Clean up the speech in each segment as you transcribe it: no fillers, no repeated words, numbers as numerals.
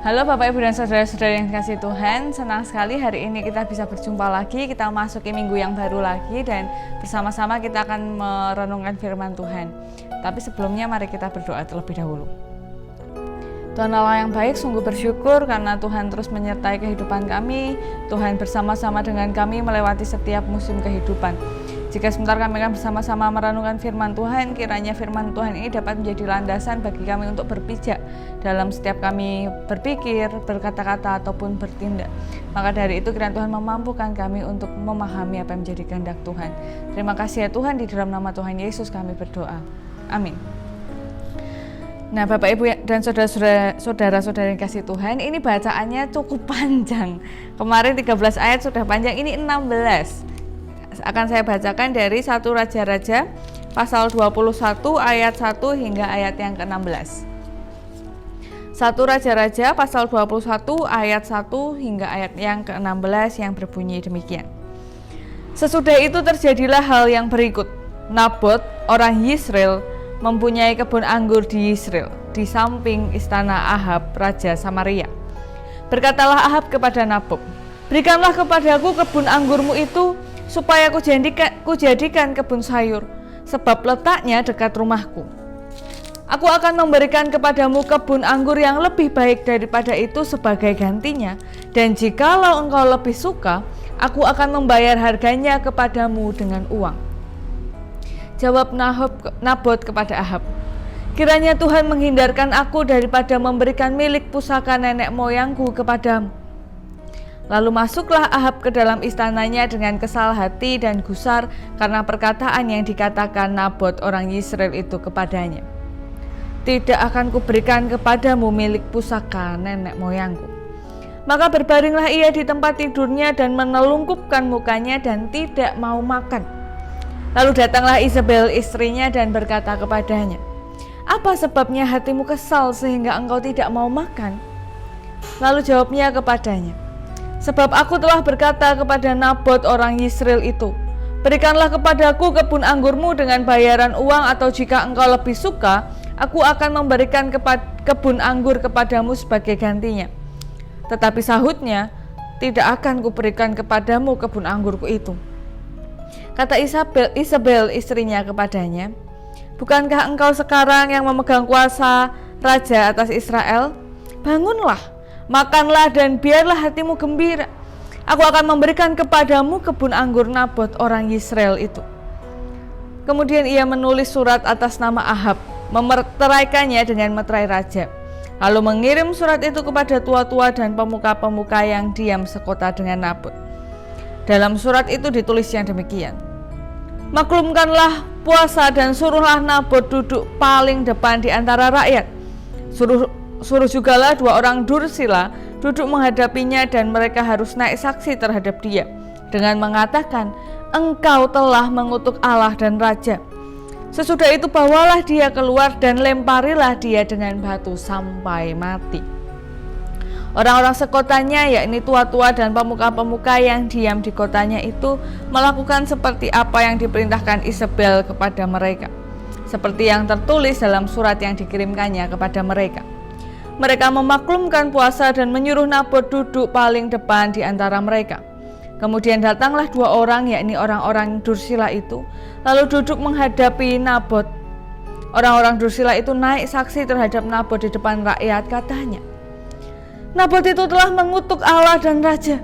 Halo Bapak Ibu dan Saudara-saudara yang dikasihi Tuhan, senang sekali hari ini kita bisa berjumpa lagi, kita memasuki minggu yang baru lagi dan bersama-sama kita akan merenungkan firman Tuhan. Tapi sebelumnya mari kita berdoa terlebih dahulu. Tuhan Allah yang baik, sungguh bersyukur karena Tuhan terus menyertai kehidupan kami. Tuhan bersama-sama dengan kami melewati setiap musim kehidupan. Jika sebentar kami akan bersama-sama merenungkan firman Tuhan, kiranya firman Tuhan ini dapat menjadi landasan bagi kami untuk berpijak dalam setiap kami berpikir, berkata-kata, ataupun bertindak. Maka dari itu kiranya Tuhan memampukan kami untuk memahami apa yang menjadi kehendak Tuhan. Terima kasih ya Tuhan, di dalam nama Tuhan Yesus kami berdoa. Amin. Nah Bapak Ibu dan saudara-saudara yang kasih Tuhan, ini bacaannya cukup panjang. Kemarin 13 ayat sudah panjang, ini 16. Akan saya bacakan dari 1 Raja-Raja pasal 21 ayat 1 hingga ayat yang ke-16. 1 Raja-Raja pasal 21 ayat 1 hingga ayat yang ke-16 yang berbunyi demikian. Sesudah itu terjadilah hal yang berikut. Nabot, orang Yisrael, mempunyai kebun anggur di Yisrael, di samping istana Ahab, Raja Samaria. Berkatalah Ahab kepada Nabot, "Berikanlah kepadaku kebun anggurmu itu, supaya kujadikan kebun sayur, sebab letaknya dekat rumahku. Aku akan memberikan kepadamu kebun anggur yang lebih baik daripada itu sebagai gantinya, dan jikalau engkau lebih suka, aku akan membayar harganya kepadamu dengan uang." Jawab Nabot kepada Ahab, "Kiranya Tuhan menghindarkan aku daripada memberikan milik pusaka nenek moyangku kepadamu." Lalu masuklah Ahab ke dalam istananya dengan kesal hati dan gusar karena perkataan yang dikatakan Nabot orang Yisrael itu kepadanya. "Tidak akan kuberikan kepadamu milik pusaka nenek moyangku." Maka berbaringlah ia di tempat tidurnya dan menelungkupkan mukanya dan tidak mau makan. Lalu datanglah Isabel istrinya dan berkata kepadanya, "Apa sebabnya hatimu kesal sehingga engkau tidak mau makan?" Lalu jawabnya kepadanya, "Sebab aku telah berkata kepada Nabot orang Yisrael itu, berikanlah kepadaku kebun anggurmu dengan bayaran uang, atau jika engkau lebih suka, aku akan memberikan kebun anggur kepadamu sebagai gantinya." Tetapi sahutnya, "Tidak akan kuberikan kepadamu kebun anggurku itu." Kata Isabel istrinya kepadanya, "Bukankah engkau sekarang yang memegang kuasa raja atas Israel? Bangunlah, makanlah dan biarlah hatimu gembira. Aku akan memberikan kepadamu kebun anggur Nabot orang Yisrael itu." Kemudian ia menulis surat atas nama Ahab, memeteraikannya dengan meterai raja. Lalu mengirim surat itu kepada tua-tua dan pemuka-pemuka yang diam sekota dengan Nabot. Dalam surat itu ditulis yang demikian, "Maklumkanlah puasa dan suruhlah Nabot duduk paling depan di antara rakyat. Suruh jugalah 2 orang dursila duduk menghadapinya dan mereka harus naik saksi terhadap dia dengan mengatakan, 'Engkau telah mengutuk Allah dan Raja.' Sesudah itu bawalah dia keluar dan lemparilah dia dengan batu sampai mati." Orang-orang sekotanya, yakni tua-tua dan pemuka-pemuka yang diam di kotanya itu, melakukan seperti apa yang diperintahkan Isabel kepada mereka, seperti yang tertulis dalam surat yang dikirimkannya kepada mereka. Mereka memaklumkan puasa dan menyuruh Nabot duduk paling depan di antara mereka. Kemudian datanglah 2 orang, yakni orang-orang dursila itu, lalu duduk menghadapi Nabot. Orang-orang dursila itu naik saksi terhadap Nabot di depan rakyat, katanya, "Nabot itu telah mengutuk Allah dan Raja."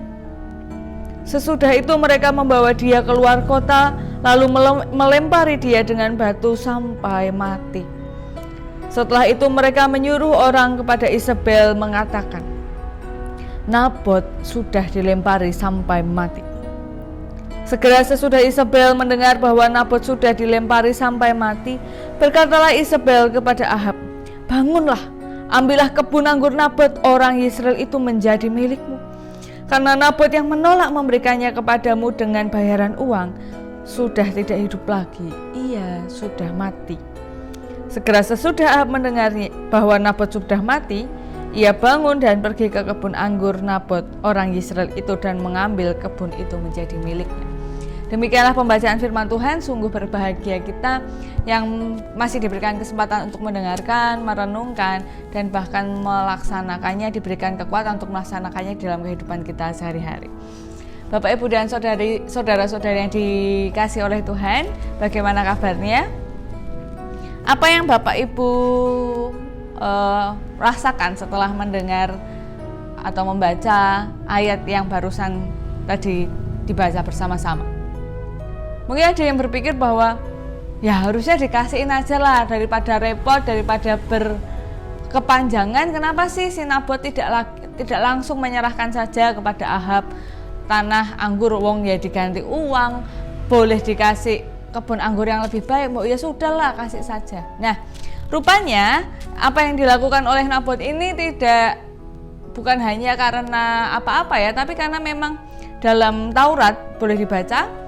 Sesudah itu mereka membawa dia keluar kota, lalu melempari dia dengan batu sampai mati. Setelah itu mereka menyuruh orang kepada Isabel mengatakan, "Nabot sudah dilempari sampai mati." Segera sesudah Isabel mendengar bahwa Nabot sudah dilempari sampai mati, berkatalah Isabel kepada Ahab, "Bangunlah, ambillah kebun anggur Nabot orang Yisrael itu menjadi milikmu. Karena Nabot yang menolak memberikannya kepadamu dengan bayaran uang sudah tidak hidup lagi, ia sudah mati." Segera sesudah Ahab mendengar bahwa Nabot sudah mati, ia bangun dan pergi ke kebun anggur Nabot orang Yisrael itu dan mengambil kebun itu menjadi miliknya. Demikianlah pembacaan firman Tuhan. Sungguh berbahagia kita yang masih diberikan kesempatan untuk mendengarkan, merenungkan, dan bahkan melaksanakannya, diberikan kekuatan untuk melaksanakannya dalam kehidupan kita sehari-hari. Bapak, Ibu, dan saudara-saudari yang dikasih oleh Tuhan, bagaimana kabarnya? Apa yang Bapak Ibu rasakan setelah mendengar atau membaca ayat yang barusan tadi dibaca bersama-sama? Mungkin ada yang berpikir bahwa ya harusnya dikasihin aja lah, daripada repot, daripada berkepanjangan. Kenapa sih si Nabot tidak langsung menyerahkan saja kepada Ahab tanah anggur, wong ya diganti uang, boleh dikasih kebun anggur yang lebih baik, mau ya sudahlah kasih saja. Nah, rupanya apa yang dilakukan oleh Nabot ini bukan hanya karena apa-apa ya, tapi karena memang dalam Taurat boleh dibaca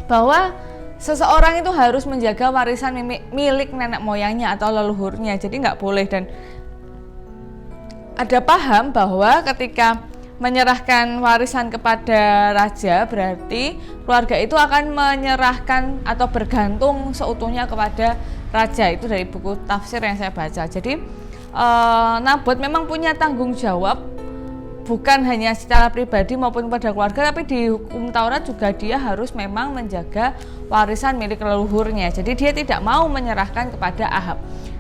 bahwa seseorang itu harus menjaga warisan milik nenek moyangnya atau leluhurnya, jadi nggak boleh. Dan ada paham bahwa ketika menyerahkan warisan kepada raja, berarti keluarga itu akan menyerahkan atau bergantung seutuhnya kepada raja. Itu dari buku tafsir yang saya baca. Jadi Nabot memang punya tanggung jawab, bukan hanya secara pribadi maupun pada keluarga, tapi di hukum Taurat juga dia harus memang menjaga warisan milik leluhurnya. Jadi dia tidak mau menyerahkan kepada Ahab.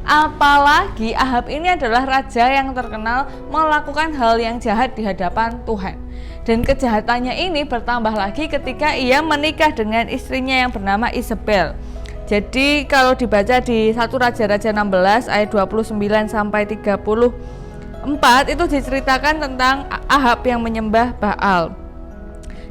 Apalagi Ahab ini adalah raja yang terkenal melakukan hal yang jahat di hadapan Tuhan. Dan kejahatannya ini bertambah lagi ketika ia menikah dengan istrinya yang bernama Isabel. Jadi kalau dibaca di 1 Raja-Raja 16 ayat 29 sampai 34 itu diceritakan tentang Ahab yang menyembah Baal.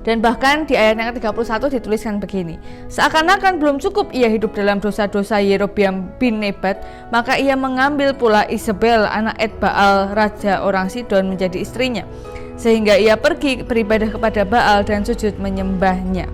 Dan bahkan di ayat yang ke-31 dituliskan begini: seakan-akan belum cukup ia hidup dalam dosa-dosa Yerobeam bin Nebat, maka ia mengambil pula Isabel anak Etbaal raja orang Sidon menjadi istrinya, sehingga ia pergi beribadah kepada Baal dan sujud menyembahnya.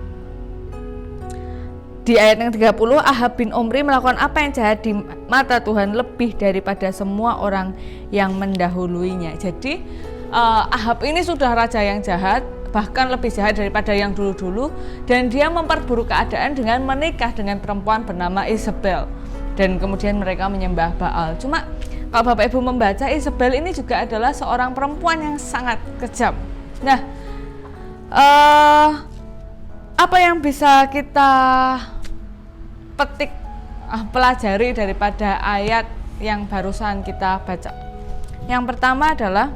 Di ayat yang 30, Ahab bin Omri melakukan apa yang jahat di mata Tuhan lebih daripada semua orang yang mendahuluinya. Jadi Ahab ini sudah raja yang jahat, bahkan lebih jahat daripada yang dulu-dulu, dan dia memperburuk keadaan dengan menikah dengan perempuan bernama Isabel, dan kemudian mereka menyembah Baal. Cuma kalau Bapak Ibu membaca, Isabel ini juga adalah seorang perempuan yang sangat kejam. Nah, apa yang bisa kita pelajari daripada ayat yang barusan kita baca? Yang pertama adalah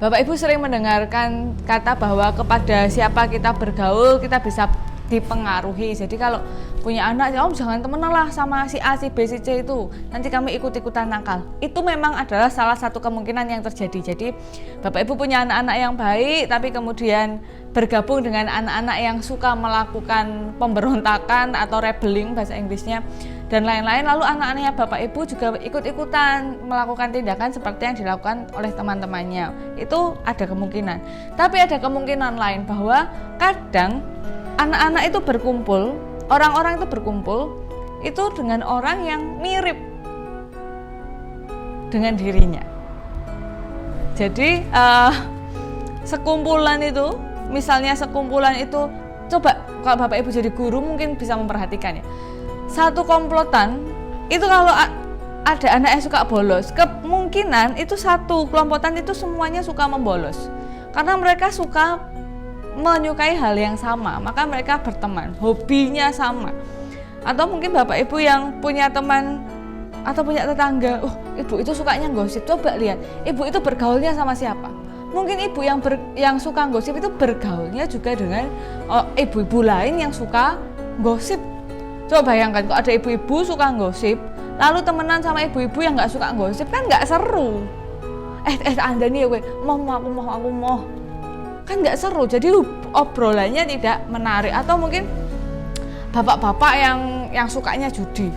Bapak Ibu sering mendengarkan kata bahwa kepada siapa kita bergaul kita bisa dipengaruhi. Jadi kalau punya anak, jangan temenan lah sama si A, si B, si C itu, nanti kami ikut-ikutan nakal. Itu memang adalah salah satu kemungkinan yang terjadi. Jadi Bapak Ibu punya anak-anak yang baik, tapi kemudian bergabung dengan anak-anak yang suka melakukan pemberontakan atau rebelling bahasa Inggrisnya dan lain-lain, lalu anak-anaknya Bapak Ibu juga ikut-ikutan melakukan tindakan seperti yang dilakukan oleh teman-temannya. Itu ada kemungkinan. Tapi ada kemungkinan lain bahwa kadang anak-anak itu berkumpul, orang-orang itu berkumpul itu dengan orang yang mirip dengan dirinya. Jadi sekumpulan itu, misalnya sekumpulan itu, coba kalau Bapak Ibu jadi guru mungkin bisa memperhatikan ya. Satu komplotan itu kalau ada anak yang suka bolos, kemungkinan itu satu kelompokan itu semuanya suka membolos. Karena mereka suka menyukai hal yang sama, maka mereka berteman, hobinya sama. Atau mungkin Bapak Ibu yang punya teman atau punya tetangga, ibu itu sukanya gosip, coba lihat, ibu itu bergaulnya sama siapa? Mungkin ibu yang suka gosip itu bergaulnya juga dengan ibu-ibu lain yang suka gosip. Coba bayangkan kalau ada ibu-ibu suka gosip, lalu temenan sama ibu-ibu yang nggak suka gosip, kan nggak seru. Anda nih gue aku mau, kan nggak seru. Jadi obrolannya tidak menarik. Atau mungkin bapak-bapak yang sukanya judi,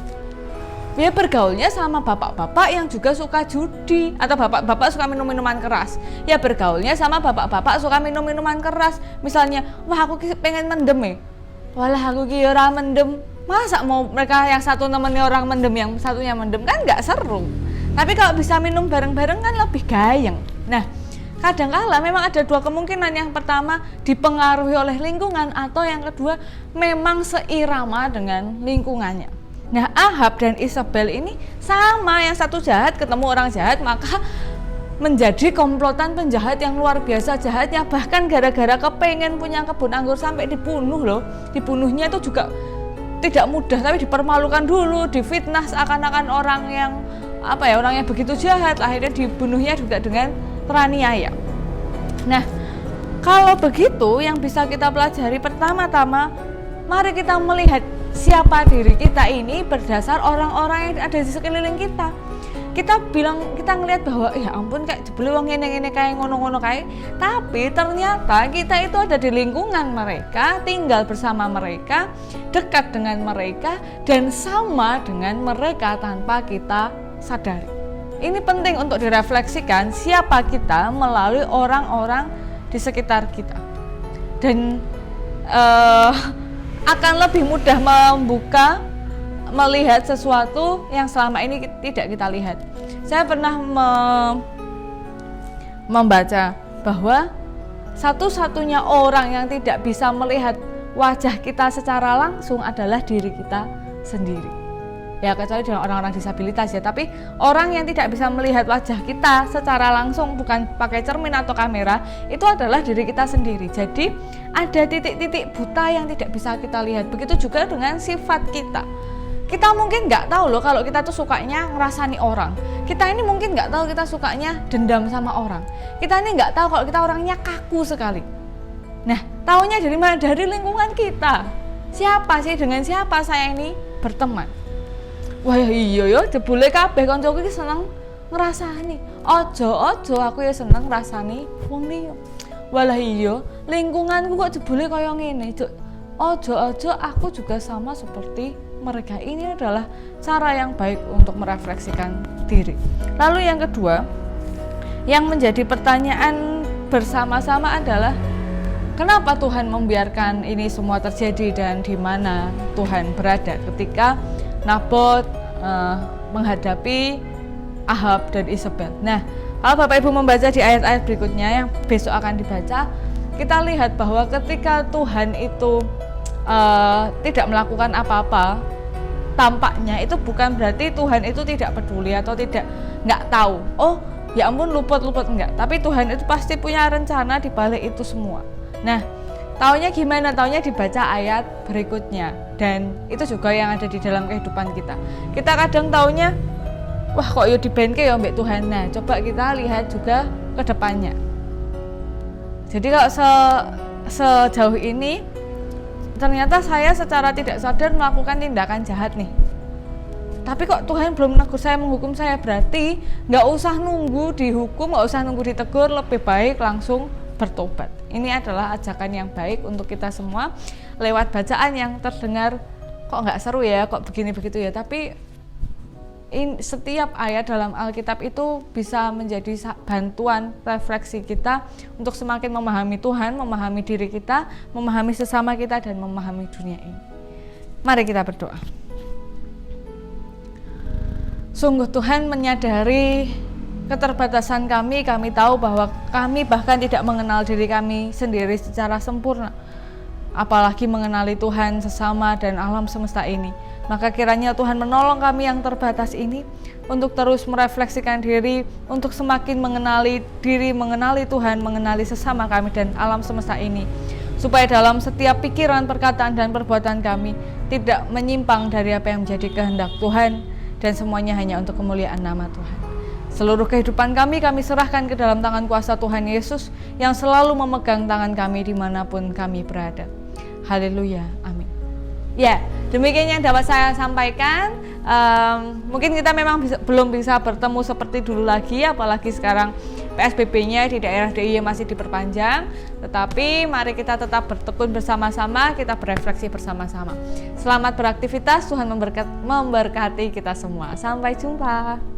dia bergaulnya sama bapak-bapak yang juga suka judi. Atau bapak-bapak suka minum-minuman keras, ya bergaulnya sama bapak-bapak suka minum-minuman keras. Misalnya, wah aku pengen mendem walah aku kira mendem. Masa mau mereka yang satu nemenin orang mendem, yang satunya mendem, kan nggak seru. Tapi kalau bisa minum bareng-bareng kan lebih gayeng. Nah, Kadang-kala memang ada dua kemungkinan. Yang pertama dipengaruhi oleh lingkungan, atau yang kedua memang seirama dengan lingkungannya. Nah, Ahab dan Isabel ini sama, yang satu jahat ketemu orang jahat, maka menjadi komplotan penjahat yang luar biasa jahatnya. Bahkan gara-gara kepengen punya kebun anggur sampai dibunuh loh. Dibunuhnya itu juga tidak mudah, tapi dipermalukan dulu, difitnah seakan-akan orang yang orang yang begitu jahat, akhirnya dibunuhnya juga dengan teraniaya. Nah, kalau begitu yang bisa kita pelajari pertama-tama, mari kita melihat siapa diri kita ini berdasar orang-orang yang ada di sekeliling kita. Kita ngelihat bahwa ya ampun kayak jebule wong ngene-ngene kayak ngono-ngono kayak, tapi ternyata kita itu ada di lingkungan mereka, tinggal bersama mereka, dekat dengan mereka, dan sama dengan mereka tanpa kita sadari. Ini penting untuk direfleksikan siapa kita melalui orang-orang di sekitar kita, dan akan lebih mudah melihat sesuatu yang selama ini tidak kita lihat. Saya pernah membaca bahwa satu-satunya orang yang tidak bisa melihat wajah kita secara langsung adalah diri kita sendiri. Ya, kecuali dengan orang-orang disabilitas ya, tapi orang yang tidak bisa melihat wajah kita secara langsung, bukan pakai cermin atau kamera, itu adalah diri kita sendiri. Jadi ada titik-titik buta yang tidak bisa kita lihat. Begitu juga dengan sifat kita. Kita mungkin nggak tahu loh kalau kita tuh sukanya ngerasani orang. Kita ini mungkin nggak tahu kita sukanya dendam sama orang. Kita ini nggak tahu kalau kita orangnya kaku sekali. Nah, taunya dari mana? Dari lingkungan kita. Siapa sih, dengan siapa saya ini berteman? Wah iya ya, jebule kabeh kancaku iki seneng ngrasani. Ojo aku ya seneng ngrasani wong liya. Walah iya, lingkunganku kok jebule kaya ngene. Ojo aku juga sama seperti mereka. Ini adalah cara yang baik untuk merefleksikan diri. Lalu yang kedua, yang menjadi pertanyaan bersama-sama adalah kenapa Tuhan membiarkan ini semua terjadi, dan di mana Tuhan berada ketika Nabot menghadapi Ahab dan Isabel. Nah, kalau Bapak Ibu membaca di ayat-ayat berikutnya yang besok akan dibaca, kita lihat bahwa ketika Tuhan itu tidak melakukan apa-apa, tampaknya itu bukan berarti Tuhan itu tidak peduli atau nggak tahu. Oh, ya ampun luput enggak. Tapi Tuhan itu pasti punya rencana di balik itu semua. Nah, taunya gimana? Taunya dibaca ayat berikutnya, dan itu juga yang ada di dalam kehidupan kita. Kita kadang taunya, wah kok yo dibenke ya mbak Tuhan. Nah, coba kita lihat juga ke depannya. Jadi kalau sejauh ini ternyata saya secara tidak sadar melakukan tindakan jahat nih. Tapi kok Tuhan belum menegur saya, menghukum saya, berarti nggak usah nunggu dihukum, nggak usah nunggu ditegur, lebih baik langsung bertobat. Ini adalah ajakan yang baik untuk kita semua lewat bacaan yang terdengar kok nggak seru ya, kok begini begitu ya, tapi setiap ayat dalam Alkitab itu bisa menjadi bantuan refleksi kita untuk semakin memahami Tuhan, memahami diri kita, memahami sesama kita, dan memahami dunia ini. Mari kita berdoa. Sungguh Tuhan menyadari keterbatasan kami tahu bahwa kami bahkan tidak mengenal diri kami sendiri secara sempurna, apalagi mengenali Tuhan, sesama, dan alam semesta ini. Maka kiranya Tuhan menolong kami yang terbatas ini untuk terus merefleksikan diri, untuk semakin mengenali diri, mengenali Tuhan, mengenali sesama kami dan alam semesta ini, supaya dalam setiap pikiran, perkataan, dan perbuatan kami tidak menyimpang dari apa yang menjadi kehendak Tuhan, dan semuanya hanya untuk kemuliaan nama Tuhan. Seluruh kehidupan kami serahkan ke dalam tangan kuasa Tuhan Yesus yang selalu memegang tangan kami dimanapun kami berada. Haleluya, amin. Ya, demikian yang dapat saya sampaikan. Mungkin kita memang belum bisa bertemu seperti dulu lagi, apalagi sekarang PSBB-nya di daerah DIY masih diperpanjang. Tetapi mari kita tetap bertekun bersama-sama, kita berefleksi bersama-sama. Selamat beraktivitas, Tuhan memberkati kita semua. Sampai jumpa.